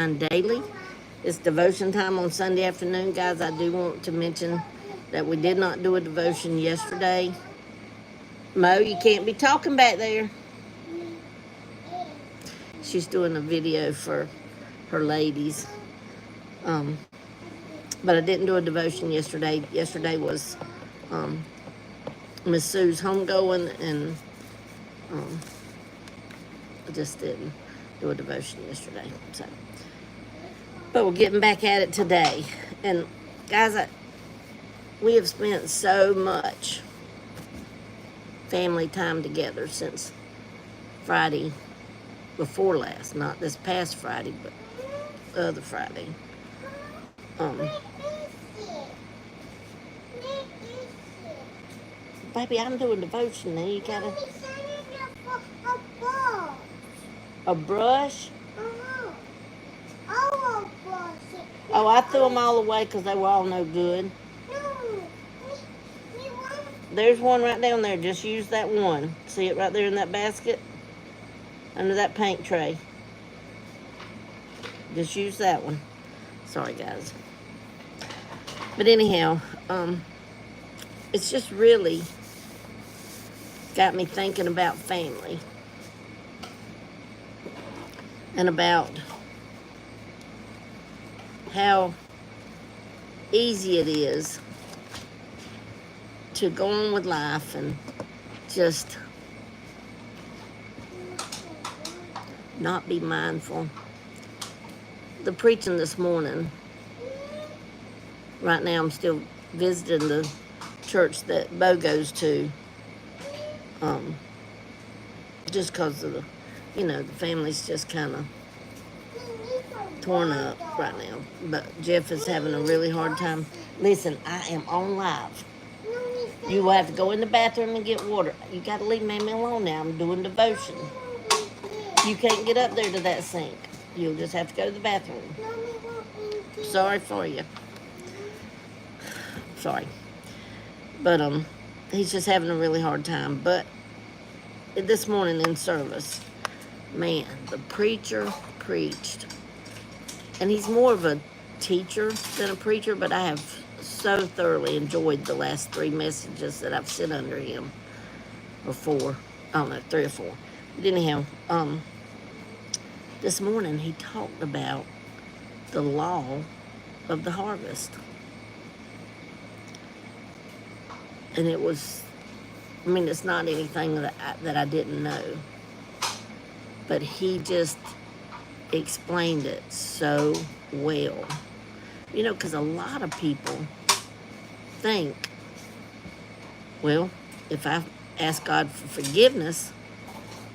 daily. It's devotion time on Sunday afternoon, guys. I do want to mention that we did not do a devotion yesterday. Mo, you can't be talking back there. She's doing a video for her ladies. But I didn't do a devotion yesterday. Yesterday was Miss Sue's homegoing, and I just didn't do a devotion yesterday. So, but we're getting back at it today. And guys, we have spent so much family time together since Friday before last, not this past Friday, but the other Friday. Baby, I'm doing devotion now. You gotta. A brush? Oh, I threw them all away because they were all no good. There's one right down there. Just use that one. See it right there in that basket? Under that paint tray. Just use that one. Sorry, guys. But anyhow, it's just really got me thinking about family. And about how easy it is to go on with life and just not be mindful. The preaching this morning, right now I'm still visiting the church that Bo goes to, just because of the family's just kind of torn up right now. But Jeff is having a really hard time. Listen, I am on live. You will have to go in the bathroom and get water. You got to leave Mammy alone now. I'm doing devotion. You can't get up there to that sink. You'll just have to go to the bathroom. Sorry for you. Sorry. But he's just having a really hard time. But this morning in service, man, the preacher preached. And he's more of a teacher than a preacher, but I have so thoroughly enjoyed the last 3 messages that I've sent under him. Or 4. I don't know, 3 or 4. But anyhow, this morning he talked about the law of the harvest. And it was, it's not anything that I didn't know. But he just explained it so well. Because a lot of people think, well, if I ask God for forgiveness,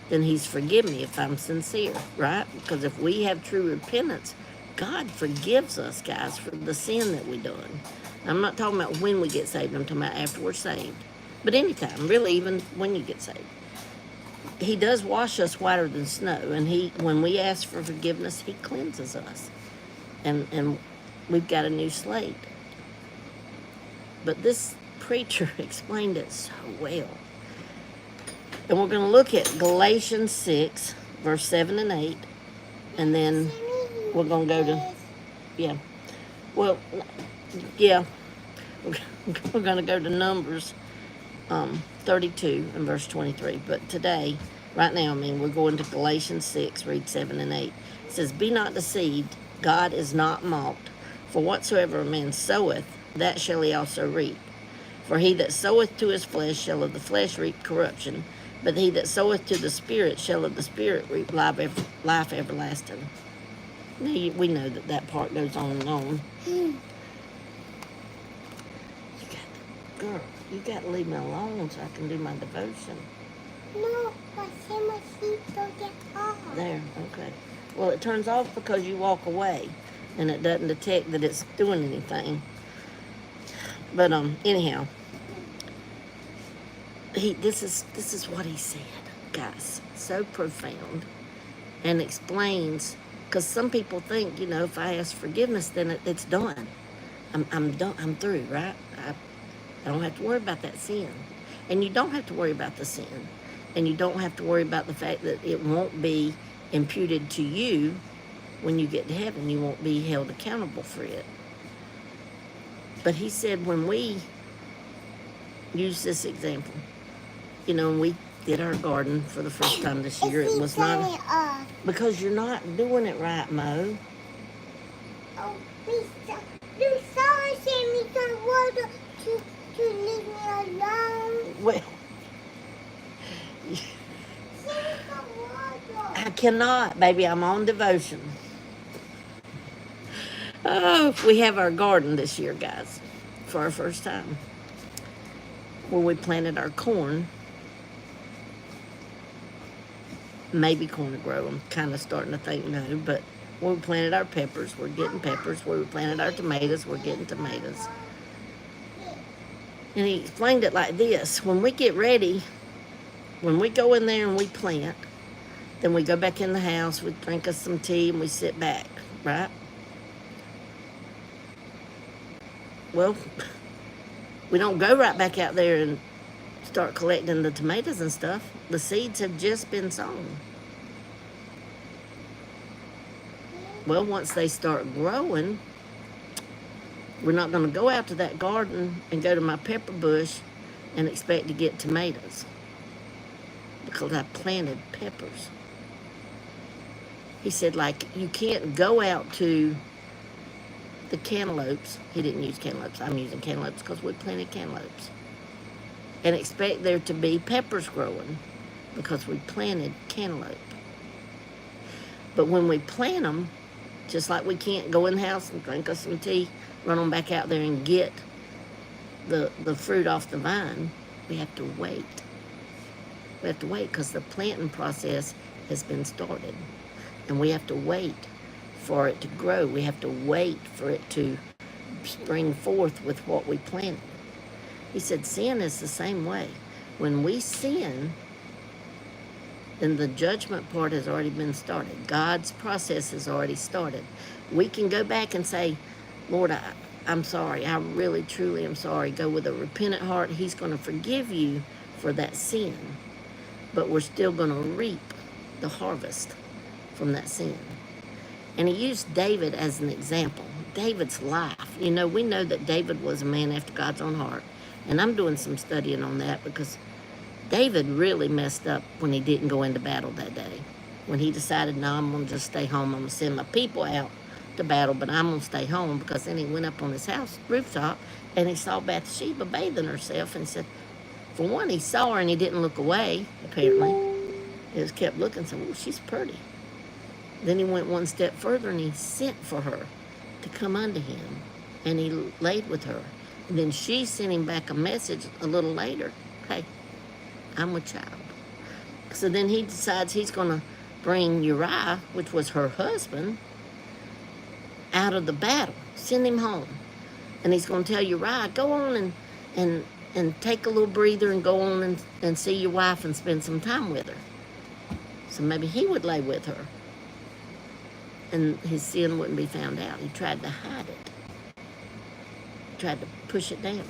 then he's forgiven me if I'm sincere, right? Because if we have true repentance, God forgives us, guys, for the sin that we done. I'm not talking about when we get saved. I'm talking about after we're saved. But anytime, really, even when you get saved. He does wash us whiter than snow. And when we ask for forgiveness, he cleanses us. And we've got a new slate. But this preacher explained it so well. And we're going to look at Galatians 6, verse 7 and 8. And then we're going to go to, we're going to go to Numbers 32 and verse 23. But today, right now, we're going to Galatians 6, read 7 and 8. It says, "Be not deceived, God is not mocked. For whatsoever a man soweth, that shall he also reap. For he that soweth to his flesh shall of the flesh reap corruption, but he that soweth to the Spirit shall of the Spirit reap life everlasting." Now, we know that part goes on and on. Girl, you got to leave me alone so I can do my devotion. No, but my feet don't get off. There, okay. Well, it turns off because you walk away, and it doesn't detect that it's doing anything. But anyhow, this is what he said, guys. So profound, and explains, because some people think, if I ask forgiveness, then it's done. I'm done. I'm through, right? I don't have to worry about that sin. And you don't have to worry about the sin. And you don't have to worry about the fact that it won't be imputed to you when you get to heaven, you won't be held accountable for it. But he said when we use this example, you know, and we did our garden for the first time this year, it was not because you're not doing it right, Mo. Oh, Lisa, you sorry, Sammy, water to leave me alone. Well, I cannot, baby. I'm on devotion. Oh, we have our garden this year, guys, for our first time, where we planted our corn. Maybe corn to grow. I'm kind of starting to think no, but when we planted our peppers, we're getting peppers. Where we planted our tomatoes, we're getting tomatoes. And he explained it like this: when we get ready, when we go in there and we plant, then we go back in the house, we drink us some tea, and we sit back, right? Well, we don't go right back out there and start collecting the tomatoes and stuff. The seeds have just been sown. Well, once they start growing, we're not going to go out to that garden and go to my pepper bush and expect to get tomatoes because I planted peppers. He said, like, you can't go out to the cantaloupes. He didn't use cantaloupes. I'm using cantaloupes because we planted cantaloupes. And expect there to be peppers growing because we planted cantaloupe. But when we plant them, just like we can't go in the house and drink us some tea, run on back out there and get the fruit off the vine, we have to wait. We have to wait because the planting process has been started. And we have to wait for it to grow. We have to wait for it to spring forth with what we planted. He said sin is the same way. When we sin, then the judgment part has already been started. God's process has already started. We can go back and say, Lord, I'm sorry. I really, truly am sorry. Go with a repentant heart. He's going to forgive you for that sin. But we're still going to reap the harvest from that sin. And he used David as an example. David's life. You know, we know that David was a man after God's own heart. And I'm doing some studying on that because David really messed up when he didn't go into battle that day. When he decided, no, I'm going to just stay home. I'm going to send my people out to battle, but I'm going to stay home. Because then he went up on his house rooftop and he saw Bathsheba bathing herself and said, for one, he saw her and he didn't look away, apparently. He just kept looking and said, oh, she's pretty. Then he went one step further and he sent for her to come unto him. And he laid with her. And then she sent him back a message a little later. Hey, I'm a child. So then he decides he's going to bring Uriah, which was her husband, out of the battle. Send him home. And he's going to tell Uriah, go on and take a little breather and go on and see your wife and spend some time with her. So maybe he would lay with her. And his sin wouldn't be found out. He tried to hide it. He tried to push it down.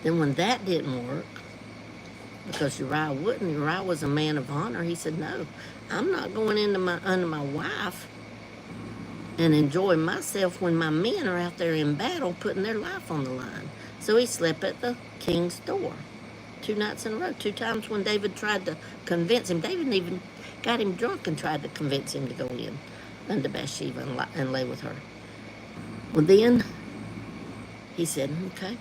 Then when that didn't work, because Uriah wouldn't, Uriah was a man of honor, he said, no, I'm not going into under my wife and enjoying myself when my men are out there in battle putting their life on the line. So he slept at the king's door 2 nights in a row. 2 times when David tried to convince him. David even got him drunk and tried to convince him to go in unto Bathsheba and lay with her. Well, then he said, okay,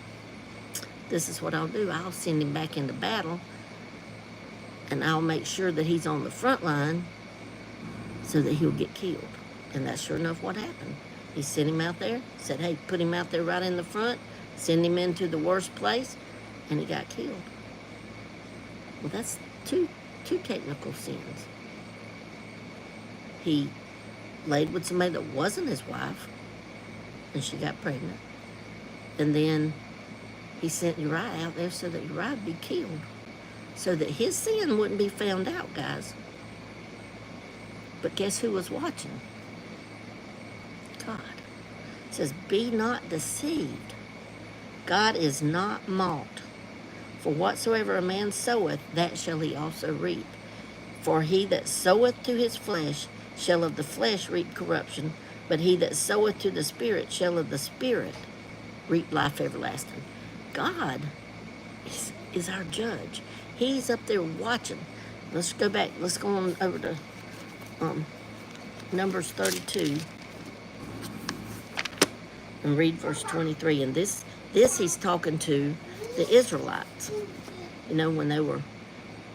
this is what I'll do. I'll send him back into battle, and I'll make sure that he's on the front line so that he'll get killed. And that's sure enough what happened. He sent him out there, said, hey, put him out there right in the front, send him into the worst place, and he got killed. Well, that's two technical sins. He laid with somebody that wasn't his wife, and she got pregnant. And then he sent Uriah out there so that Uriah would be killed, so that his sin wouldn't be found out, guys. But guess who was watching? God. It says, be not deceived. God is not mocked. For whatsoever a man soweth, that shall he also reap. For he that soweth to his flesh shall of the flesh reap corruption, but he that soweth to the Spirit shall of the Spirit reap life everlasting. God is our judge. He's up there watching. Let's go back. Let's go on over to Numbers 32 and read verse 23. And this he's talking to the Israelites. You know, when they were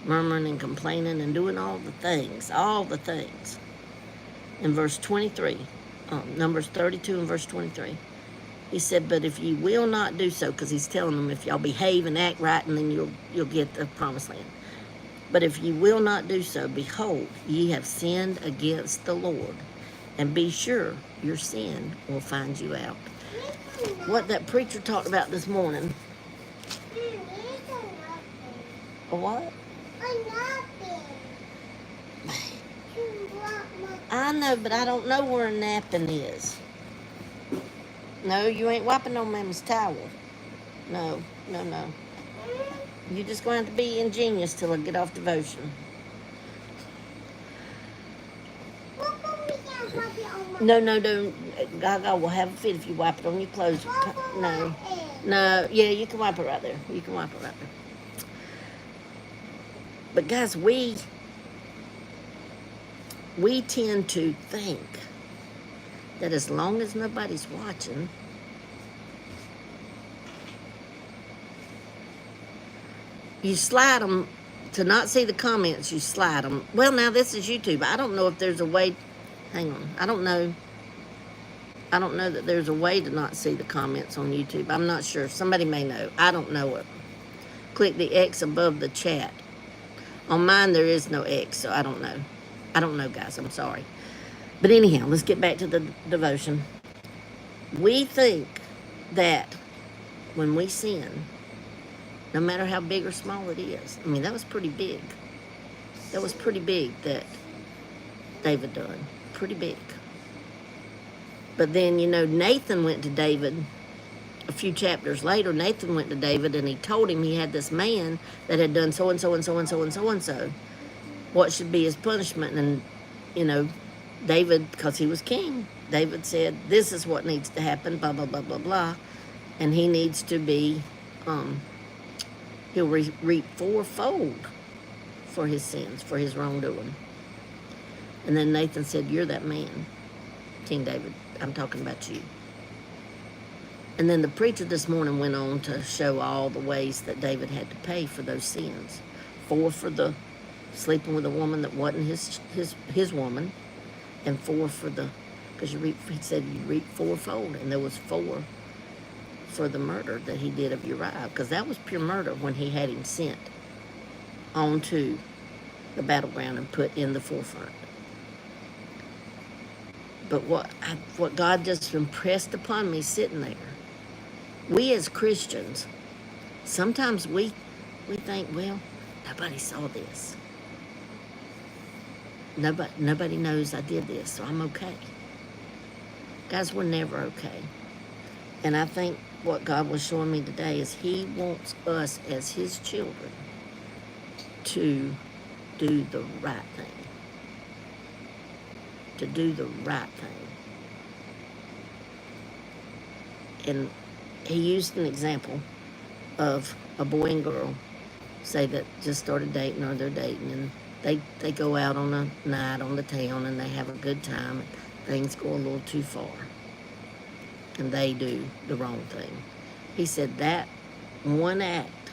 murmuring and complaining and doing all the things. In verse 23, Numbers 32 and verse 23, he said, but if ye will not do so, because he's telling them if y'all behave and act right, and then you'll get the promised land. But if ye will not do so, behold, ye have sinned against the Lord, and be sure your sin will find you out. What that preacher talked about this morning. A what? I know, but I don't know where a napkin is. No, you ain't wiping on Mama's towel. No. You're just going to have to be ingenious till I get off devotion. No, don't. Gaga will have a fit if you wipe it on your clothes. No. Yeah, you can wipe it right there. But guys, we tend to think that as long as nobody's watching, you slide them to not see the comments. You slide them. Well, now this is YouTube. I don't know if there's a way. Hang on. I don't know that there's a way to not see the comments on YouTube. I'm not sure. Somebody may know. I don't know it. Click the X above the chat. On mine, there is no X, so I don't know. I don't know, guys. I'm sorry. But anyhow, let's get back to the devotion. We think that when we sin, no matter how big or small it is, I mean, that was pretty big. That was pretty big that David done. Pretty big. But then, you know, Nathan went to David a few chapters later. Nathan went to David and he told him he had this man that had done so and so and so and so and so and so. What should be his punishment? And, you know, David, because he was king, David said, this is what needs to happen, blah, blah, blah, blah, blah. And he needs to be, he'll reap fourfold for his sins, for his wrongdoing. And then Nathan said, you're that man, King David. I'm talking about you. And then the preacher this morning went on to show all the ways that David had to pay for those sins. 4 for the sleeping with a woman that wasn't his woman, and 4 for the, because he said you reap fourfold, and there was 4 for the murder that he did of Uriah, because that was pure murder when he had him sent onto the battleground and put in the forefront. But what God just impressed upon me sitting there, we as Christians, sometimes we think, well, nobody saw this. Nobody knows I did this, so I'm okay. Guys, we're never okay. And I think what God was showing me today is he wants us as his children to do the right thing. To do the right thing. And he used an example of a boy and girl, say that just started dating or they're dating, and they go out on a night on the town and they have a good time, and things go a little too far and they do the wrong thing. He said that one act,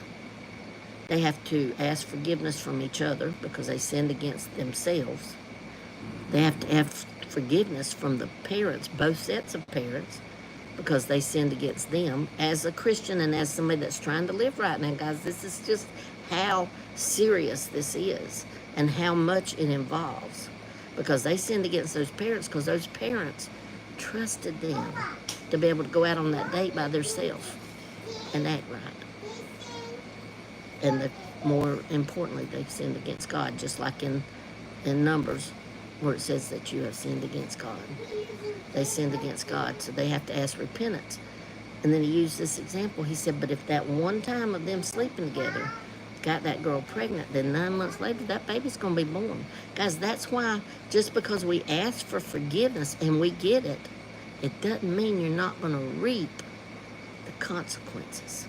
they have to ask forgiveness from each other because they sinned against themselves. They have to have forgiveness from the parents, both sets of parents, because they sinned against them. As a Christian and as somebody that's trying to live right now, guys, this is just how serious this is and how much it involves, because they sinned against those parents because those parents trusted them to be able to go out on that date by themselves and act right. And more importantly, they've sinned against God, just like in Numbers, where it says that you have sinned against God. They sinned against God, so they have to ask repentance. And then he used this example. He said, but if that one time of them sleeping together got that girl pregnant, then 9 months later, that baby's going to be born. Guys, that's why just because we ask for forgiveness and we get it, it doesn't mean you're not going to reap the consequences.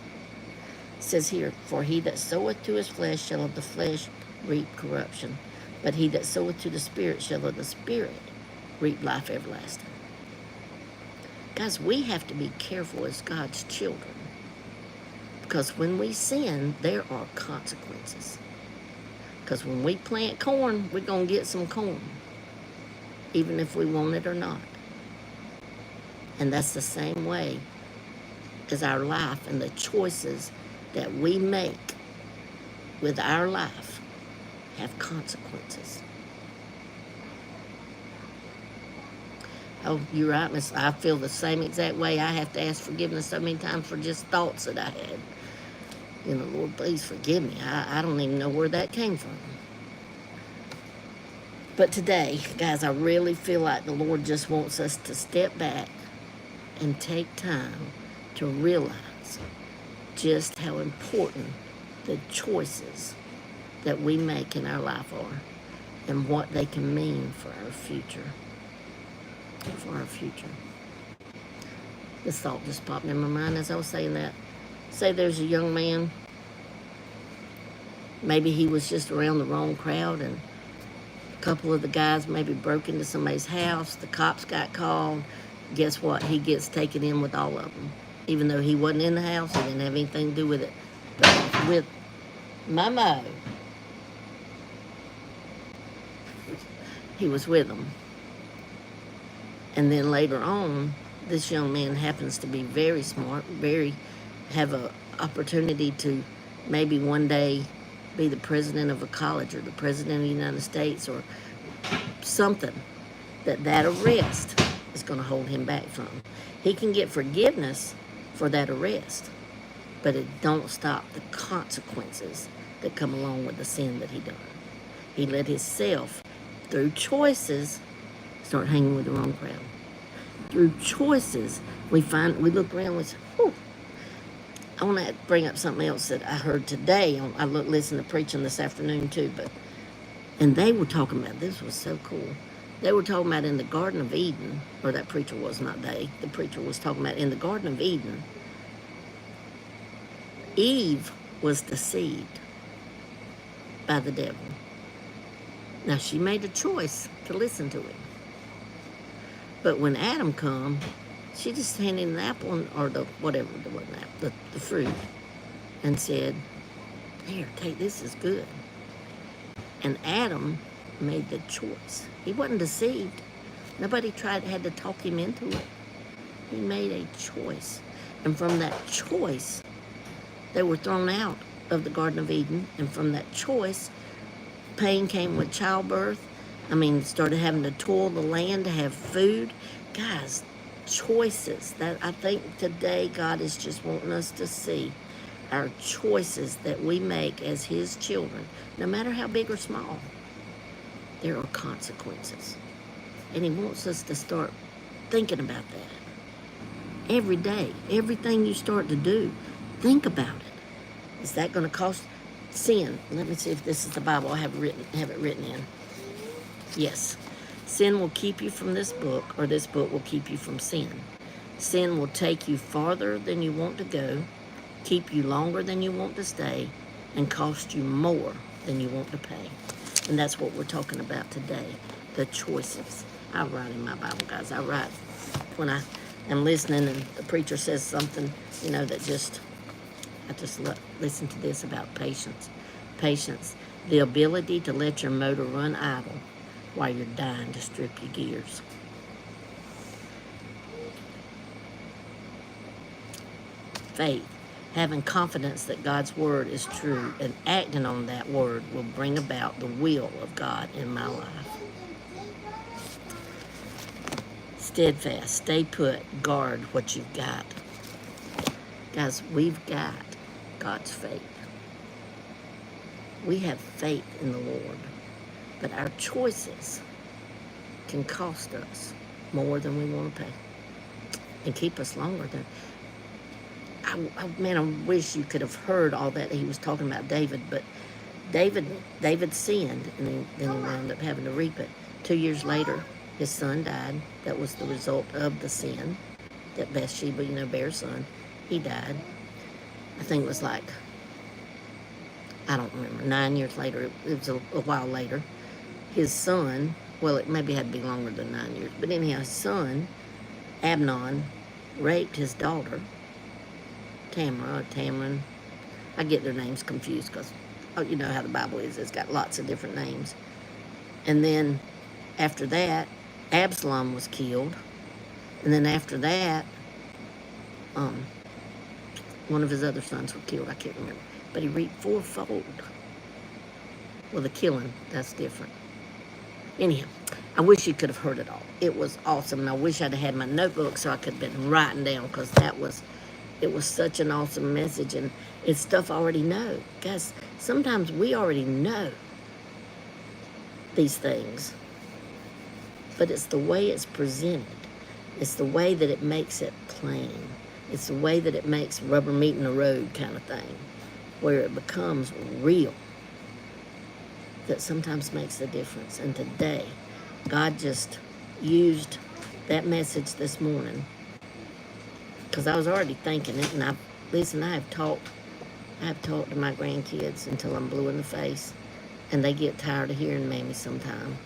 It says here, for he that soweth to his flesh shall of the flesh reap corruption, but he that soweth to the Spirit shall of the Spirit reap life everlasting. Guys, we have to be careful as God's children, because when we sin, there are consequences. Because when we plant corn, we're going to get some corn, even if we want it or not. And that's the same way as our life and the choices that we make with our life have consequences. Oh, you're right, Miss. I feel the same exact way. I have to ask forgiveness so many times for just thoughts that I had. You know, Lord, please forgive me. I don't even know where that came from. But today, guys, I really feel like the Lord just wants us to step back and take time to realize just how important the choices that we make in our life are and what they can mean for our future. This thought just popped in my mind as I was saying that. Say there's a young man, maybe he was just around the wrong crowd, and a couple of the guys maybe broke into somebody's house, the cops got called. Guess what? He gets taken in with all of them. Even though he wasn't in the house, he didn't have anything to do with it. But with Momo, he was with them. And then later on, this young man happens to be very smart, have an opportunity to maybe one day be the president of a college or the president of the United States or something that arrest is going to hold him back from. He can get forgiveness for that arrest, but it don't stop the consequences that come along with the sin that he done. He let himself, through choices, start hanging with the wrong crowd. Through choices, we look around and we say, whew. I want to bring up something else that I heard today. I listened to preaching this afternoon too, and they were talking about, this was so cool. They were talking about in the Garden of Eden, or that preacher was, not they. The preacher was talking about in the Garden of Eden, Eve was deceived by the devil. Now, she made a choice to listen to him. But when Adam come, she just handed him an apple, or the fruit, and said, here, take this, is good. And Adam made the choice. He wasn't deceived. Nobody had to talk him into it. He made a choice. And from that choice, they were thrown out of the Garden of Eden. And from that choice, pain came with childbirth. Started having to toil the land to have food. Guys, choices. That I think today God is just wanting us to see our choices that we make as His children, no matter how big or small, there are consequences. And He wants us to start thinking about that. Every day, everything you start to do, think about it. Is that going to cost sin? Let me see if this is the Bible I have it written in. Yes. Sin will keep you from this book, or this book will keep you from sin. Sin will take you farther than you want to go, keep you longer than you want to stay, and cost you more than you want to pay. And that's what we're talking about today, the choices. I write in my Bible, guys. I write when I am listening and the preacher says something, that I just listen to this about patience. Patience, the ability to let your motor run idle while you're dying to strip your gears. Faith, having confidence that God's word is true and acting on that word will bring about the will of God in my life. Steadfast, stay put, guard what you've got. Guys, we've got God's faith. We have faith in the Lord, but our choices can cost us more than we want to pay and keep us longer than. Man, I wish you could have heard all that he was talking about David, but David sinned, and then he wound up having to reap it. 2 years later, his son died. That was the result of the sin that Bathsheba, bare son. He died. I think it was like, I don't remember, 9 years later. It was a while later. His son, well, it maybe had to be longer than 9 years, but anyhow, his son, Amnon, raped his daughter, Tamron. I get their names confused because, you know how the Bible is. It's got lots of different names. And then after that, Absalom was killed. And then after that, one of his other sons were killed. I can't remember. But he reaped fourfold. Well, the killing, that's different. Anyhow, I wish you could have heard it all. It was awesome. And I wish I'd had my notebook so I could have been writing down, because it was such an awesome message, and it's stuff I already know. Guys, sometimes we already know these things, but it's the way it's presented. It's the way that it makes it plain. It's the way that it makes rubber meeting the road kind of thing, where it becomes real, that sometimes makes the difference. And today, God just used that message this morning, because I was already thinking it, and I have talked to my grandkids until I'm blue in the face, and they get tired of hearing Mammy sometime.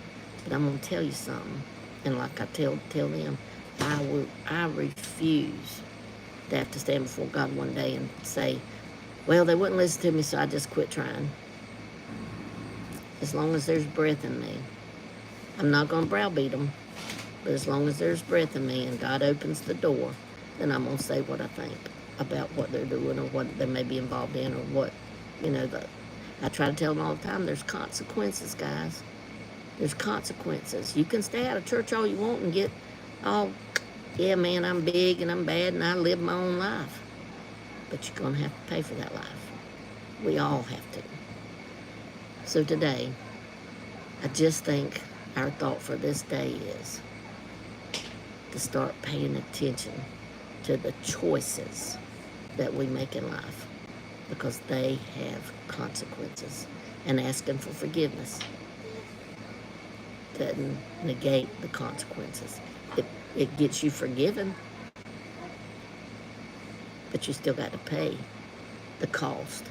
But I'm gonna tell you something, and like I tell them, I refuse to have to stand before God one day and say, well, they wouldn't listen to me, so I just quit trying. As long as there's breath in me, I'm not gonna browbeat them, but as long as there's breath in me and God opens the door, then I'm going to say what I think about what they're doing, or what they may be involved in, or what, I try to tell them all the time, there's consequences, guys. There's consequences. You can stay out of church all you want and get all, yeah, man, I'm big and I'm bad and I live my own life. But you're going to have to pay for that life. We all have to. So today, I just think our thought for this day is to start paying attention to the choices that we make in life, because they have consequences, and asking for forgiveness doesn't negate the consequences. It gets you forgiven, but you still got to pay the cost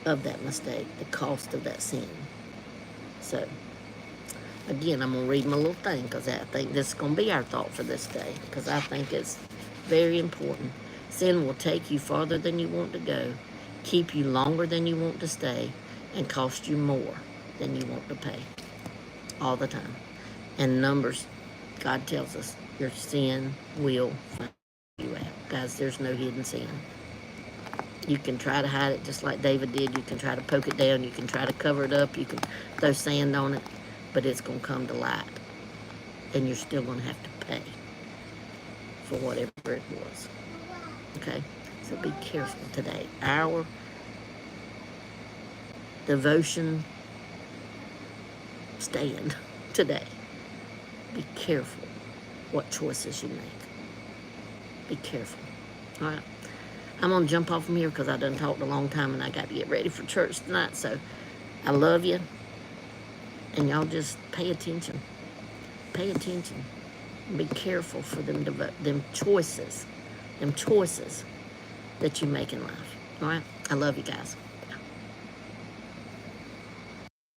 of that mistake, the cost of that sin. So again, I'm going to read my little thing, because I think this is going to be our thought for this day, because I think it's very important. Sin will take you farther than you want to go, keep you longer than you want to stay, and cost you more than you want to pay. All the time. And Numbers, God tells us, your sin will find you out. Guys, there's no hidden sin. You can try to hide it just like David did. You can try to poke it down. You can try to cover it up. You can throw sand on it. But it's going to come to light. And you're still going to have to pay for whatever it was. Okay? So be careful today. Our devotion stand today. Be careful what choices you make. Be careful. All right? I'm going to jump off from here because I done talked a long time and I got to get ready for church tonight. So I love you. And y'all just pay attention. Pay attention. Be careful for them choices that you make in life. All right? I love you guys.